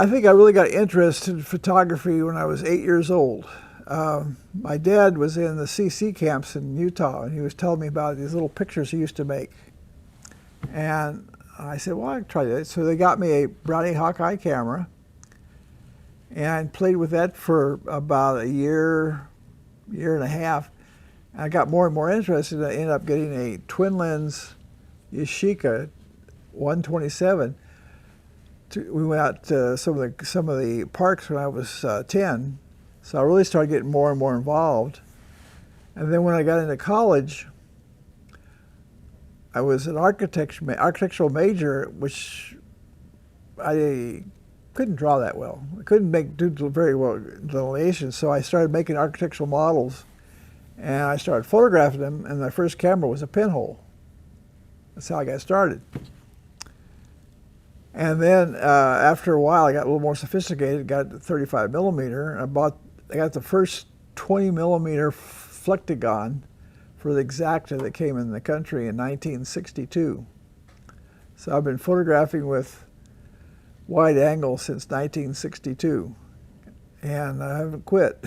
I think I really got interested in photography when I was 8 years old. My dad was in the CC camps in Utah, and he was telling me about these little pictures he used to make. And I said, well, I can try that. So they got me a Brownie Hawkeye camera, and I played with that for about a year and a half. And I got more and more interested, and I ended up getting a twin lens Yashica 127. We went out to some of the parks when I was 10, so I really started getting more and more involved. And then when I got into college, I was an architectural major, which I couldn't draw that well. I couldn't do very well delineation, so I started making architectural models, and I started photographing them, and my first camera was a pinhole. That's how I got started. And then after a while, I got a little more sophisticated, got the 35 millimeter. I got the first 20 millimeter Flectagon for the Exacta that came in the country in 1962. So I've been photographing with wide angle since 1962, and I haven't quit.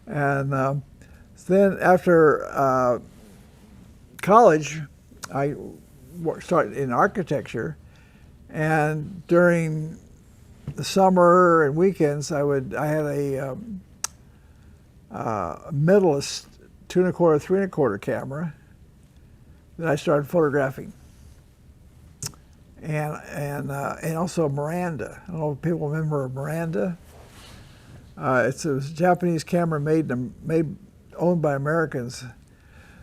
And then after college, I started in architecture. And during the summer and weekends, I had a Medalist 2 1/4, 3 1/4 camera that I started photographing, and also a Miranda. I don't know if people remember a Miranda. It was a Japanese camera owned by Americans.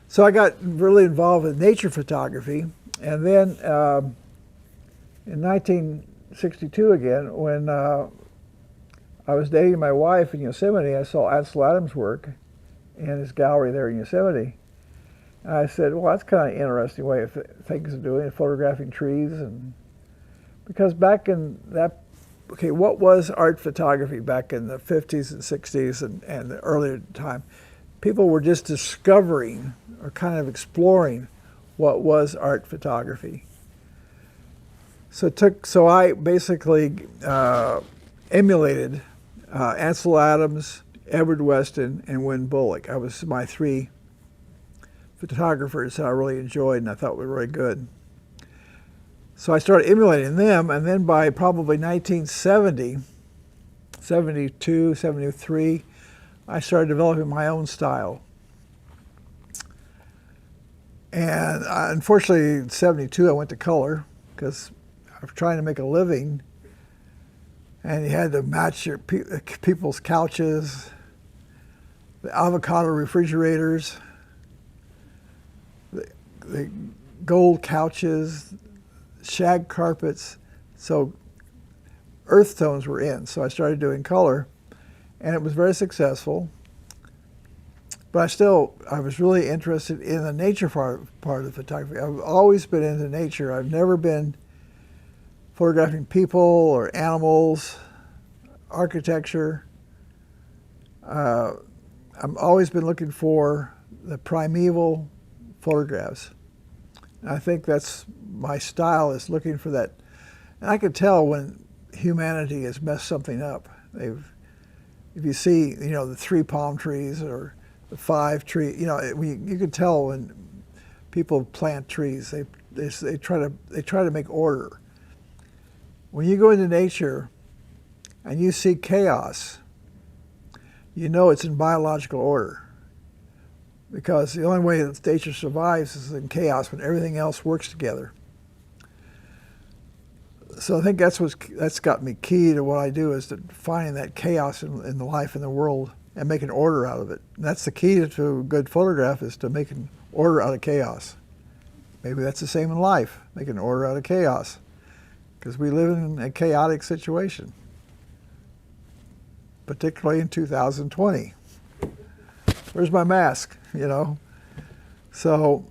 So I got really involved with nature photography, and then. In 1962 again, when I was dating my wife in Yosemite, I saw Ansel Adams' work in his gallery there in Yosemite. And I said, well, that's kind of an interesting way of things of doing it, photographing trees. And because back in that, okay, what was art photography back in the 50s and 60s and the earlier time? People were just discovering or kind of exploring what was art photography. So I basically emulated Ansel Adams, Edward Weston, and Win Bullock. I was my 3 photographers that I really enjoyed and I thought were really good. So I started emulating them, and then by probably 1970, 72, 73, I started developing my own style. And unfortunately, in 72, I went to color because I was trying to make a living, and you had to match your people's couches, the avocado refrigerators, the gold couches, shag carpets. So earth tones were in. So I started doing color, and it was very successful. But I was really interested in the nature part of the photography. I've always been into nature. I've never been photographing people or animals, architecture. I've always been looking for the primeval photographs. And I think that's my style, is looking for that. And I can tell when humanity has messed something up. If you see, the 3 palm trees or the 5 trees, you can tell when people plant trees. They try to make order. When you go into nature and you see chaos, you know it's in biological order, because the only way that nature survives is in chaos, when everything else works together. So I think that's got me key to what I do, is to finding that chaos in the life in the world and making order out of it. And that's the key to a good photograph, is to make an order out of chaos. Maybe that's the same in life, making order out of chaos, because we live in a chaotic situation, particularly in 2020. Where's my mask? So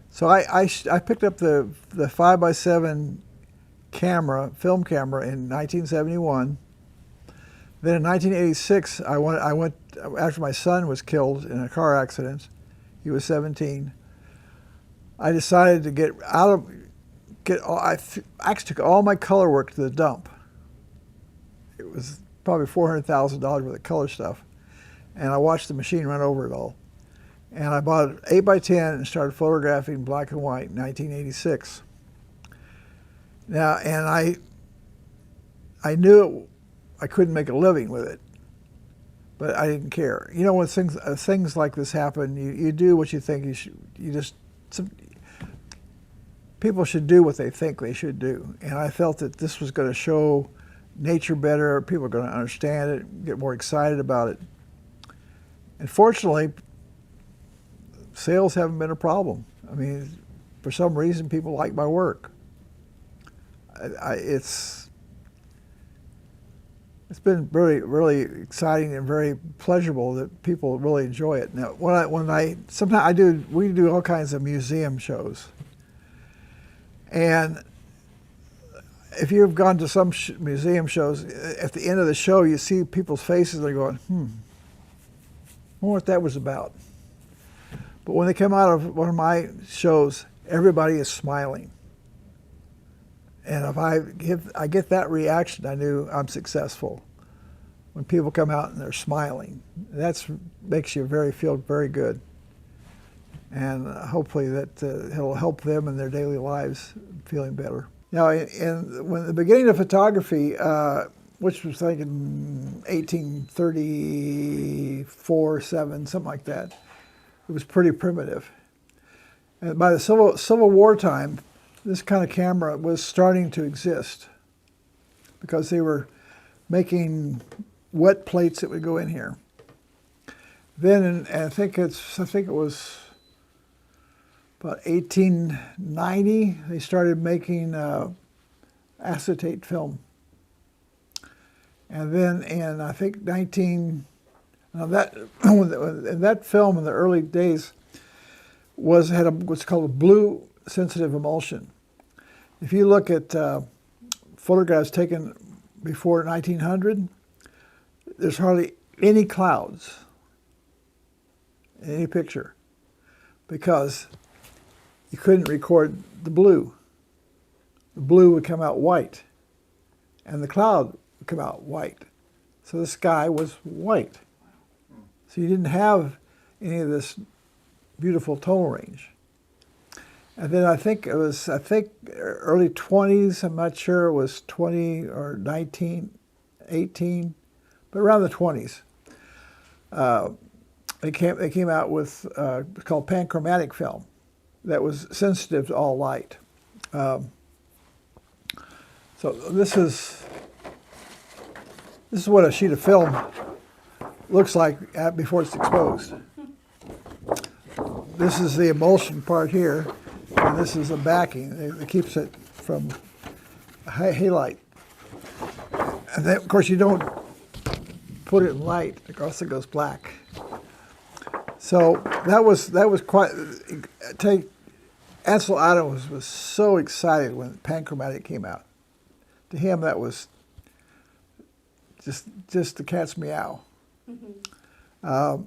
so I picked up the 5x7 film camera in 1971. Then in 1986, I went after my son was killed in a car accident. He was 17. I decided to I actually took all my color work to the dump. It was probably $400,000 worth of color stuff. And I watched the machine run over it all. And I bought an 8x10 and started photographing black and white in 1986. Now, and I knew I couldn't make a living with it, but I didn't care. You know, when things like this happen, you do what you think you should. People should do what they think they should do. And I felt that this was going to show nature better. People are going to understand it, get more excited about it. And fortunately, sales haven't been a problem. I mean, for some reason, people like my work. It's been really, really exciting and very pleasurable that people really enjoy it. Now, we do all kinds of museum shows, and if you've gone to some museum shows, at the end of the show, you see people's faces. They're going, I wonder what that was about. But when they come out of one of my shows, everybody is smiling. And if I get that reaction, I knew I'm successful. When people come out and they're smiling, that makes you feel very good. And hopefully that it'll help them in their daily lives feeling better. Now, when the beginning of photography, which was like in 1834, 7, something like that, it was pretty primitive. And by the Civil War time, this kind of camera was starting to exist because they were making wet plates that would go in here. Then, I think it was about 1890, they started making acetate film. And then in, I think, that film in the early days had what's called a blue sensitive emulsion. If you look at photographs taken before 1900, there's hardly any clouds in any picture because you couldn't record the blue. The blue would come out white and the cloud would come out white. So the sky was white. So you didn't have any of this beautiful tonal range. And then I think early 20s, I'm not sure it was 20 or 19, 18, but around the 20s. They came out with it's called panchromatic film that was sensitive to all light. So this is what a sheet of film looks like before it's exposed. This is the emulsion part here, and this is the backing. It keeps it from halide. And then, of course, you don't put it in light, because it goes black. So that was quite. Ansel Adams was so excited when panchromatic came out. To him, that was just the cat's meow. I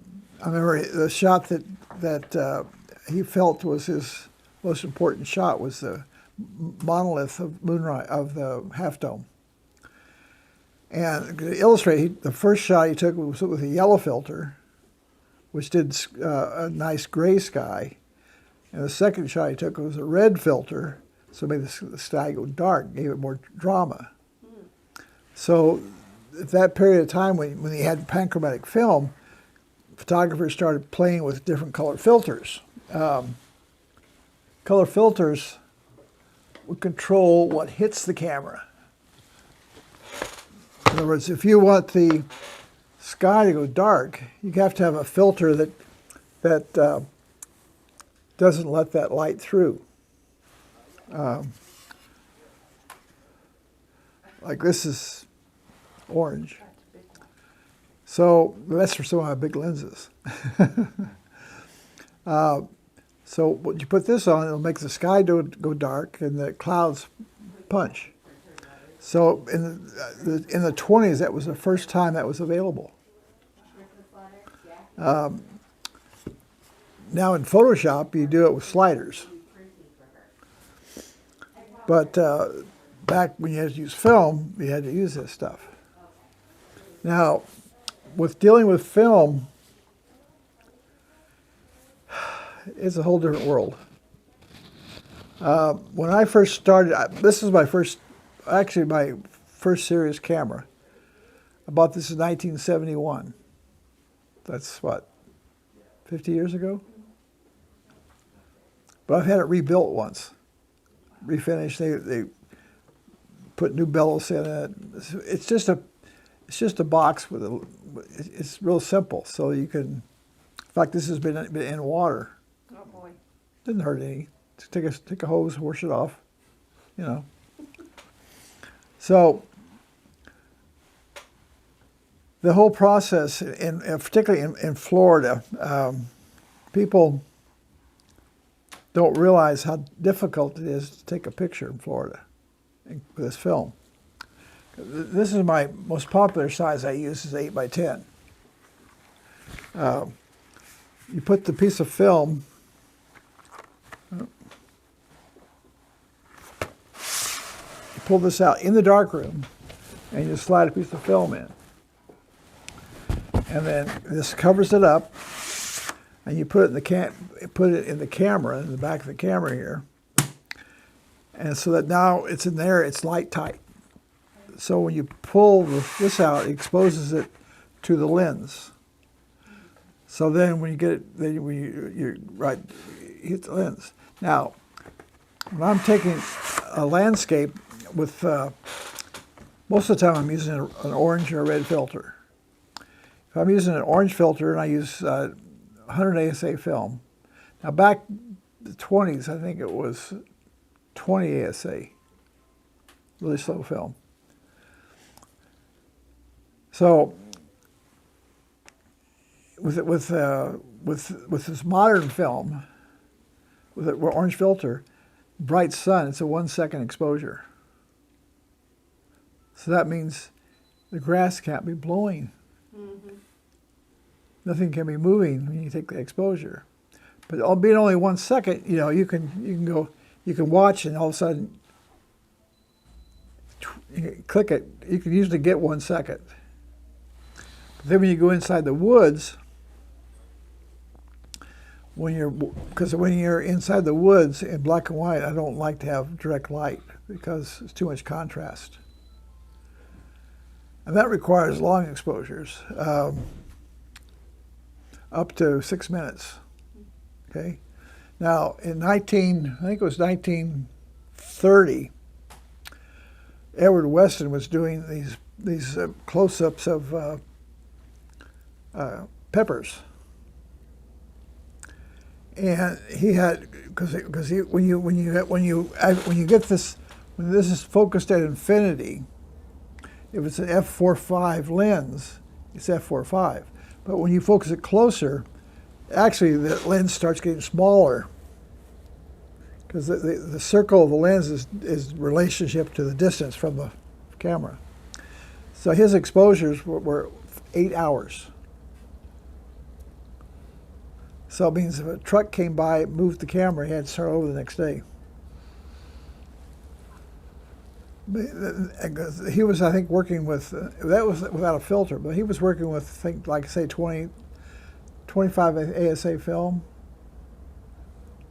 remember the shot that he felt was his most important shot was the monolith of moonrise of the half dome. And to illustrate, the first shot he took was with a yellow filter, which did a nice gray sky. And the second shot he took was a red filter, so it made the sky go dark, gave it more drama. So at that period of time when he had panchromatic film, photographers started playing with different color filters. Color filters would control what hits the camera. In other words, if you want the sky to go dark, you have to have a filter that doesn't let that light through. Like this is orange. So that's for some of my big lenses. So when you put this on, it'll make the sky go dark and the clouds punch. So in the 20s, that was the first time that was available. Now in Photoshop, you do it with sliders. But back when you had to use film, you had to use this stuff. Now, with dealing with film, it's a whole different world. When I first started, this is my first serious camera. I bought this in 1971. That's what, 50 years ago? But I've had it rebuilt once, refinished. They put new bellows in it. It's just a box with a. It's real simple, so you can. In fact, this has been in water. Oh boy! Didn't hurt any. Just take a hose, wash it off, you know. So the whole process, particularly in Florida, people don't realize how difficult it is to take a picture in Florida with this film. This is my most popular size I use is 8 by 10. You put the piece of film, you pull this out in the darkroom, and you slide a piece of film in. And then this covers it up, and you put it in the camera, in the back of the camera here. And so that now it's in there, it's light tight. So when you pull this out, it exposes it to the lens. So then when you get it, then you hit the lens. Now, when I'm taking a landscape with, most of the time I'm using an orange or a red filter. If I'm using an orange filter and I use 100 ASA film. Now back in the 20s, I think it was 20 ASA, really slow film. So with this modern film, with an orange filter, bright sun, it's a 1 second exposure. So that means the grass can't be blowing. Mm-hmm. Nothing can be moving when you take the exposure. But being only 1 second, you know, you can watch, and all of a sudden you click it. You can usually get 1 second. But then when you go inside the woods, because when you're inside the woods in black and white, I don't like to have direct light because it's too much contrast. And that requires long exposures, up to 6 minutes. Okay. Now, I think it was 1930, Edward Weston was doing these close-ups of peppers, and he had because when you get this, when this is focused at infinity, if it's an f4.5 lens, it's f4.5. But when you focus it closer, actually the lens starts getting smaller because the circle of the lens is relationship to the distance from the camera. So his exposures were 8 hours. So it means if a truck came by, moved the camera, he had to start over the next day. He was, I think, working with, that was without a filter, but he was working with, I think, like say 25 ASA film.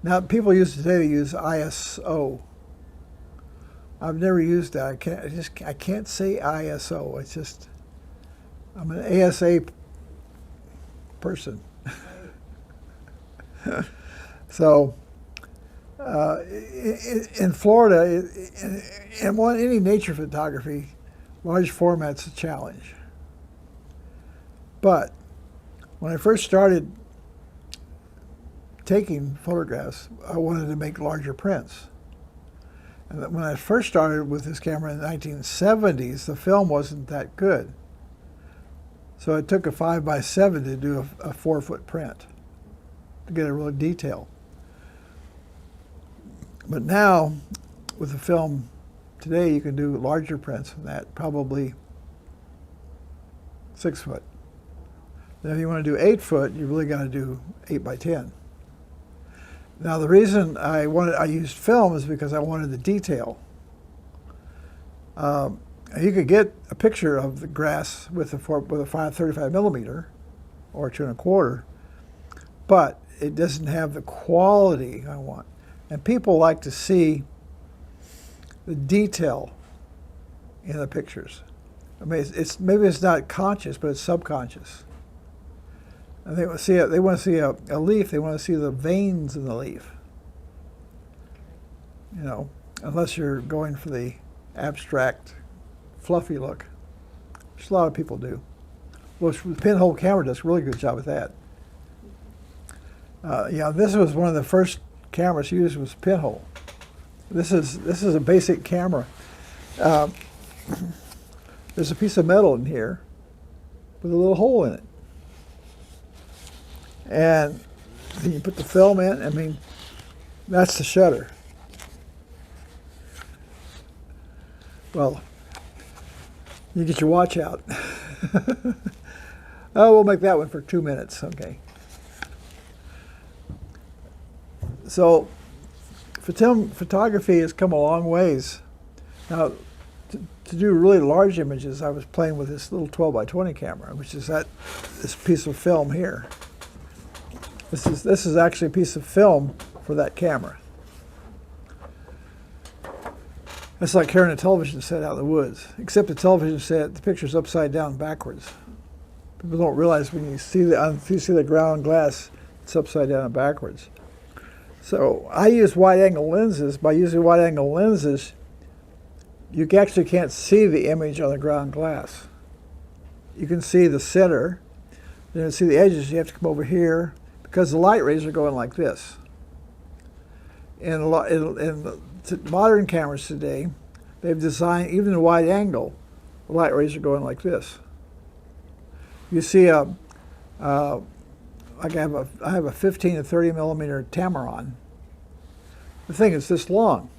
Now, people today, they use ISO. I've never used that. I can't say ISO. It's just, I'm an ASA person. So, in Florida, and any nature photography, large format's a challenge. But when I first started taking photographs, I wanted to make larger prints. And when I first started with this camera in the 1970s, the film wasn't that good. So I took a 5x7 to do a 4-foot print to get a real detail. But now, with the film today, you can do larger prints than that, probably 6 foot. Then if you want to do 8 foot, you really got to do 8 by 10. Now the reason I used film is because I wanted the detail. You could get a picture of the grass with a 35 millimeter or 2.25, but it doesn't have the quality I want. And people like to see the detail in the pictures. I mean, maybe it's not conscious, but it's subconscious. And they want to see a leaf. They want to see the veins in the leaf. You know, unless you're going for the abstract, fluffy look, which a lot of people do. Well, the pinhole camera does a really good job with that. Yeah, this was one of the first cameras used was pinhole. This is a basic camera. There's a piece of metal in here with a little hole in it. And then you put the film in. I mean, that's the shutter. Well, you get your watch out. Oh, we'll make that one for 2 minutes. Okay. So, photography has come a long ways. Now, to do really large images, I was playing with this little 12 by 20 camera, which is this piece of film here. This is actually a piece of film for that camera. It's like carrying a television set out in the woods, except the television set, the picture's upside down backwards. People don't realize when you see the ground glass, it's upside down and backwards. So I use wide-angle lenses. By using wide-angle lenses, you actually can't see the image on the ground glass. You can see the center. Then to see the edges, you have to come over here because the light rays are going like this. In modern cameras today, they've designed, even the wide angle, the light rays are going like this. You see like I have a 15 to 30 millimeter Tamron. The thing is this long.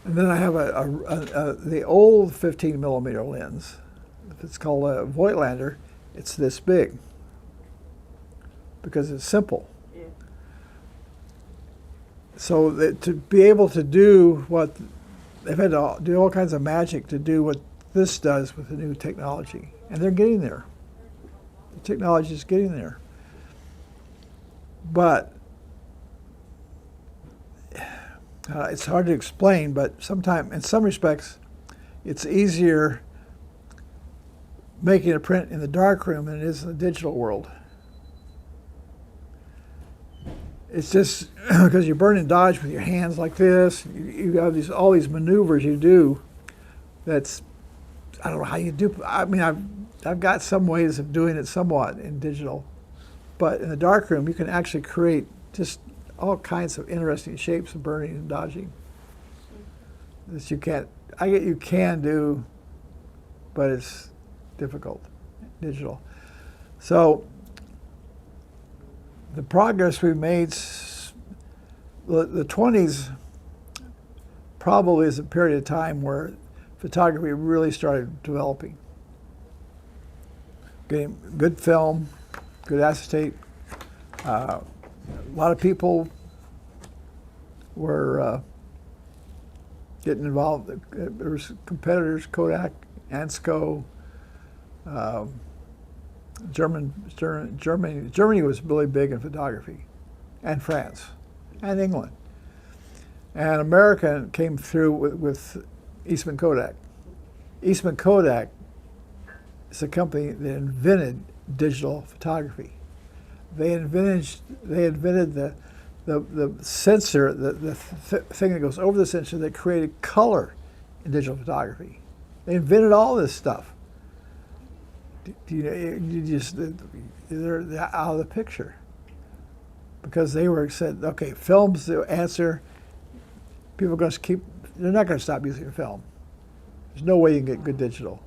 And then I have the old 15 millimeter lens. It's called a Voigtlander. It's this big because it's simple. Yeah. So that to be able to do what they've had to do all kinds of magic to do what this does with the new technology, and they're getting there. The technology is getting there, but it's hard to explain. But sometimes, in some respects, it's easier making a print in the darkroom than it is in the digital world. It's just because you burn and dodge with your hands like this. You have all these maneuvers you do. That's, I don't know how you do. I mean, I've got some ways of doing it somewhat in digital, but in the darkroom you can actually create just all kinds of interesting shapes of burning and dodging that you can't. You can do, but it's difficult digital. So the progress we've made, the 20s probably is a period of time where photography really started developing. Getting good film, good acetate. A lot of people were getting involved. There was competitors, Kodak, Ansco, Germany was really big in photography, and France, and England. And America came through with Eastman Kodak. Eastman Kodak is a company that invented digital photography. They invented the sensor, the thing that goes over the sensor that created color in digital photography. They invented all this stuff. They're out of the picture because they said, okay, film's the answer. People are going to they're not going to stop using film. There's no way you can get good digital.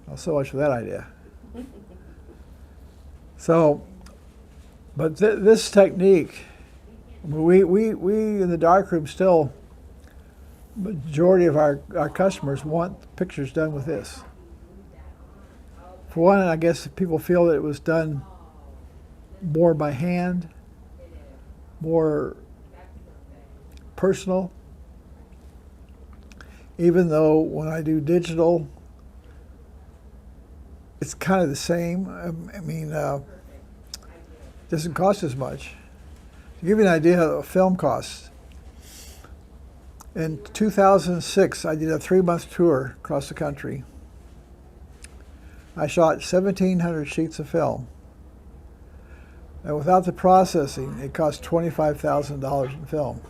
Well, so much for that idea. So, but this technique, we in the darkroom still, majority of our customers want pictures done with this. For one, I guess people feel that it was done more by hand, more personal. Even though when I do digital, it's kind of the same. I mean, it doesn't cost as much. To give you an idea of what film costs, in 2006, I did a 3-month tour across the country. I shot 1,700 sheets of film. And without the processing, it cost $25,000 in film.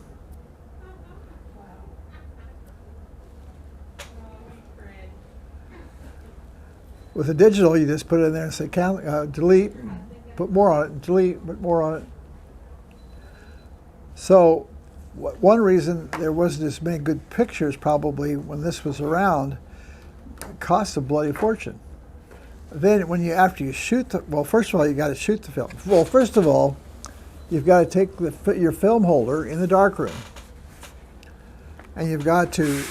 With the digital, you just put it in there and say, delete, put more on it, delete, put more on it. So one reason there wasn't as many good pictures probably when this was around, it cost a bloody fortune. Then after you shoot well, first of all, you got to shoot the film. Well, first of all, you've got to take your film holder in the darkroom, and you've got to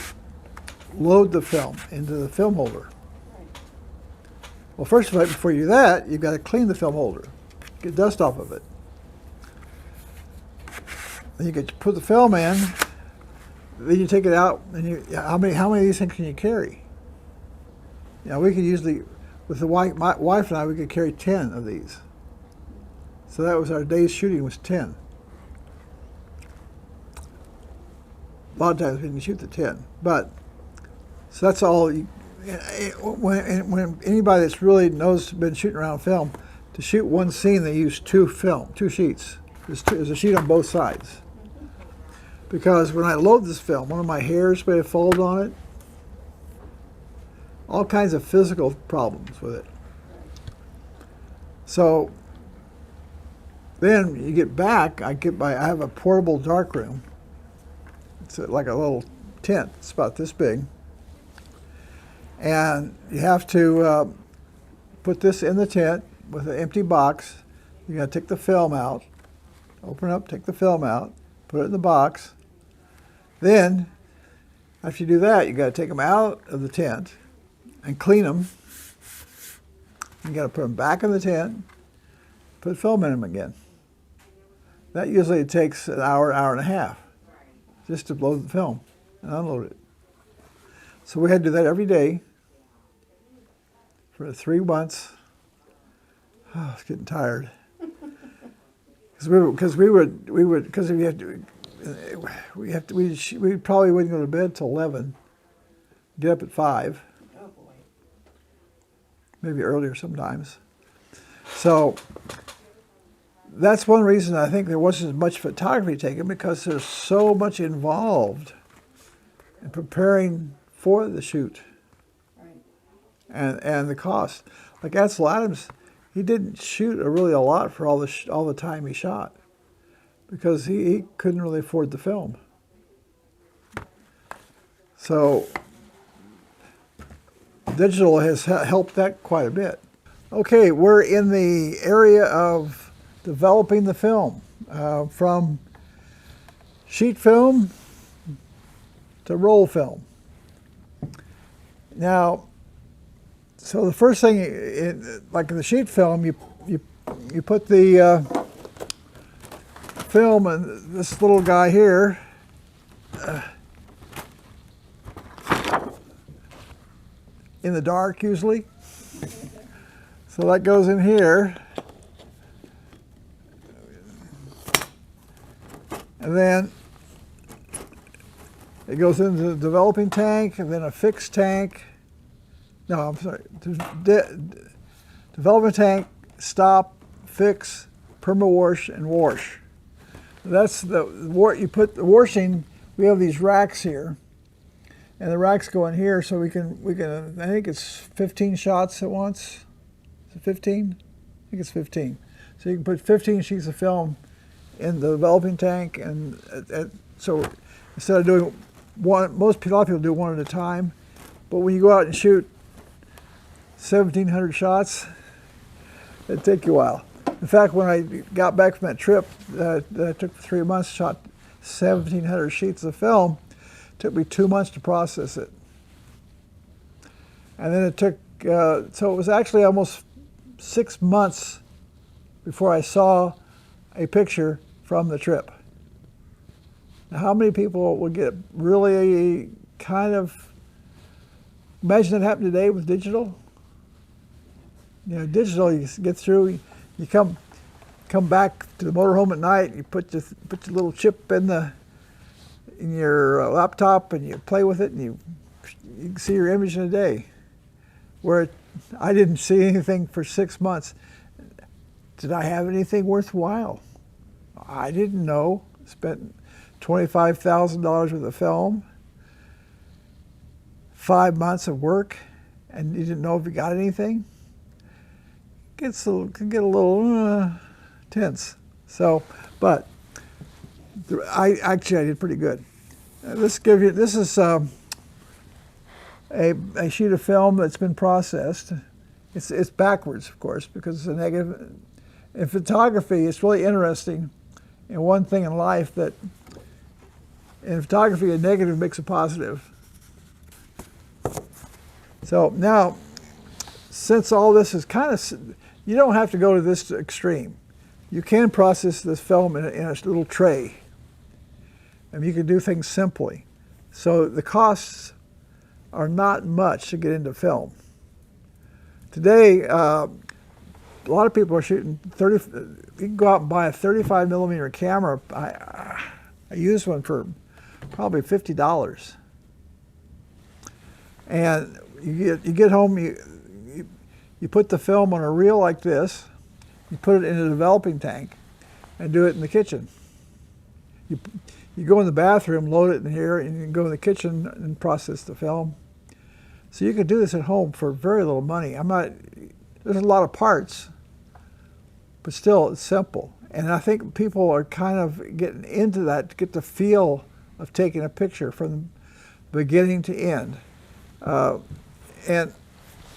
load the film into the film holder. Well, first of all, before you do that, you've got to clean the film holder, get dust off of it. Then you get to put the film in. Then you take it out, and how many of these things can you carry? We could usually, with my wife and I, we could carry 10 of these. So that was our day's shooting was 10. A lot of times we didn't shoot the 10, but so that's all. When anybody that's really been shooting around film, to shoot one scene, they use two sheets. There's a sheet on both sides. Because when I load this film, one of my hairs may have fallen on it. All kinds of physical problems with it. So then you get back, I have a portable darkroom. It's like a little tent. It's about this big. And you have to put this in the tent with an empty box. You got to take the film out, open it up, take the film out, put it in the box. Then, after you do that, you got to take them out of the tent and clean them. You got to put them back in the tent, put film in them again. That usually takes an hour, hour and a half, just to load the film and unload it. So we had to do that every day for 3 months. Oh, I was getting tired. Because we probably wouldn't go to bed till 11. Get up at 5. Oh boy. Maybe earlier sometimes. So that's one reason I think there wasn't as much photography taken, because there's so much involved in preparing for the shoot. And the cost. Like Ansel Adams, he didn't shoot really a lot for all the time he shot, because he couldn't really afford the film. So digital has helped that quite a bit. Okay, we're in the area of developing the film, from sheet film to roll film. Now, so the first thing, like in the sheet film, you put the film in this little guy here. In the dark usually. So that goes in here. And then it goes into the developing tank, and then a fixed tank. No, I'm sorry. Development tank, stop, fix, perma-wash, and wash. That's you put the washing. We have these racks here, and the racks go in here, so we can. I think it's 15 shots at once. Is it 15? I think it's 15. So you can put 15 sheets of film in the developing tank, and so instead of doing one, a lot of people do one at a time. But when you go out and shoot 1,700 shots, it'd take you a while. In fact, when I got back from that trip that I took for 3 months, shot 1,700 sheets of film, it took me 2 months to process it. And then it took, so it was actually almost 6 months before I saw a picture from the trip. Now, how many people would get really kind of, imagine that happened today with digital? You know, digital, you get through, you come back to the motorhome at night, you put your little chip in your laptop and you play with it and you can see your image in a day. Where I didn't see anything for 6 months. Did I have anything worthwhile? I didn't know. Spent $25,000 worth of film, 5 months of work, and you didn't know if you got anything. Can get a little tense. So, but I did pretty good. This is a sheet of film that's been processed. It's backwards, of course, because it's a negative. In photography, it's really interesting. And one thing in life that, in photography, a negative makes a positive. So now, since all this is kind of, you don't have to go to this extreme. You can process this film in a little tray. And you can do things simply. So the costs are not much to get into film. Today, a lot of people are shooting 30, you can go out and buy a 35 millimeter camera. I used one for probably $50. And you get home, you put the film on a reel like this, you put it in a developing tank, and do it in the kitchen. You go in the bathroom, load it in here, and you can go in the kitchen and process the film. So you can do this at home for very little money. There's a lot of parts, but still it's simple. And I think people are kind of getting into that to get the feel of taking a picture from beginning to end. And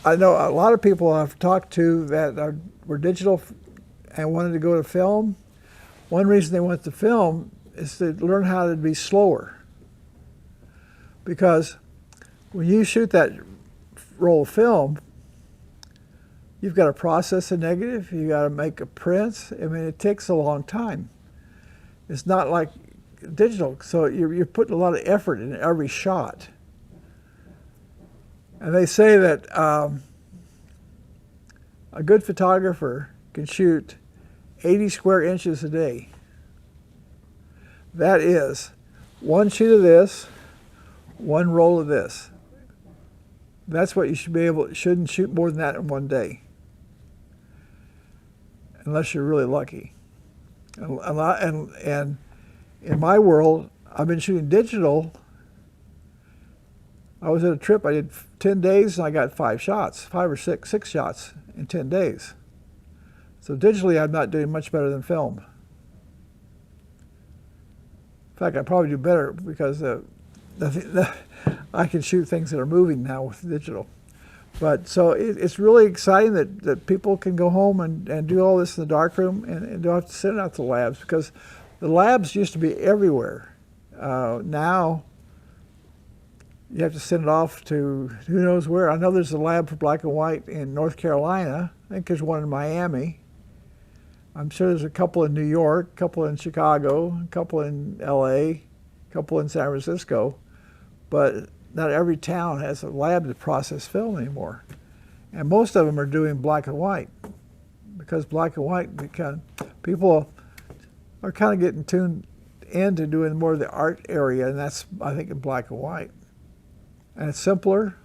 I know a lot of people I've talked to that were digital and wanted to go to film. One reason they went to film is to learn how to be slower. Because when you shoot that roll of film, you've got to process a negative, you got to make a print. I mean, it takes a long time. It's not like digital, so you're putting a lot of effort in every shot. And they say that a good photographer can shoot 80 square inches a day. That is one sheet of this, one roll of this. That's what you should be able, shouldn't shoot more than that in one day. Unless you're really lucky. And in my world, I've been shooting digital. I was at a trip, I did 10 days and I got 5 or 6 shots in 10 days. So digitally, I'm not doing much better than film. In fact, I probably do better because I can shoot things that are moving now with digital. But so it's really exciting that people can go home and do all this in the darkroom and don't have to send it out to the labs, because the labs used to be everywhere. Now you have to send it off to who knows where. I know there's a lab for black and white in North Carolina. I think there's one in Miami. I'm sure there's a couple in New York, a couple in Chicago, a couple in LA, a couple in San Francisco. But not every town has a lab to process film anymore. And most of them are doing black and white, because black and white, people are kind of getting tuned into doing more of the art area, and that's, I think, in black and white. And it's simpler.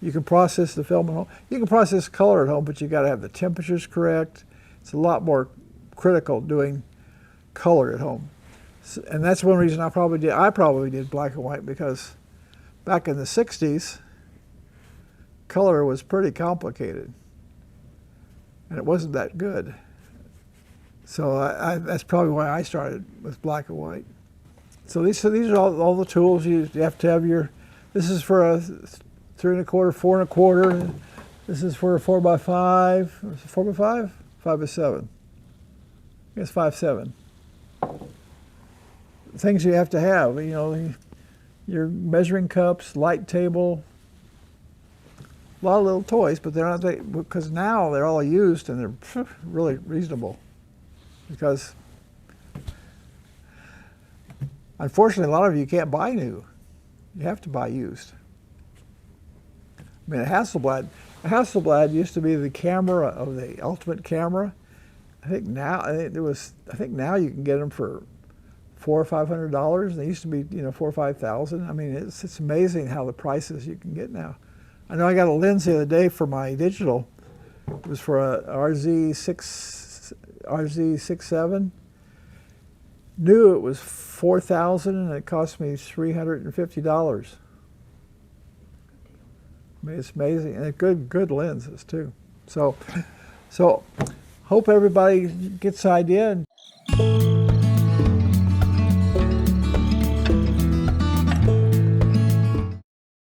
You can process the film at home. You can process color at home, but you got to have the temperatures correct. It's a lot more critical doing color at home. And that's one reason I probably did black and white, because back in the 60s, color was pretty complicated, and it wasn't that good. So that's probably why I started with black and white. So these are all the tools you have to have. This is for a 3 1/4, 4 1/4. This is for a 4x5, 4x5, 5x7. I guess 5.7. Things you have to have, your measuring cups, light table, a lot of little toys, but they're not, because now they're all used and they're really reasonable. because unfortunately a lot of you can't buy new. You have to buy used. I mean, a Hasselblad used to be the camera of the ultimate camera. I think now you can get them for $400 or $500. They used to be, you know, $4,000 or $5,000. I mean, it's amazing how the prices you can get now. I know I got a lens the other day for my digital. It was for a RZ67. New it was $4,000 and it cost me $350. I mean, it's amazing, and good lenses too. So hope everybody gets the idea.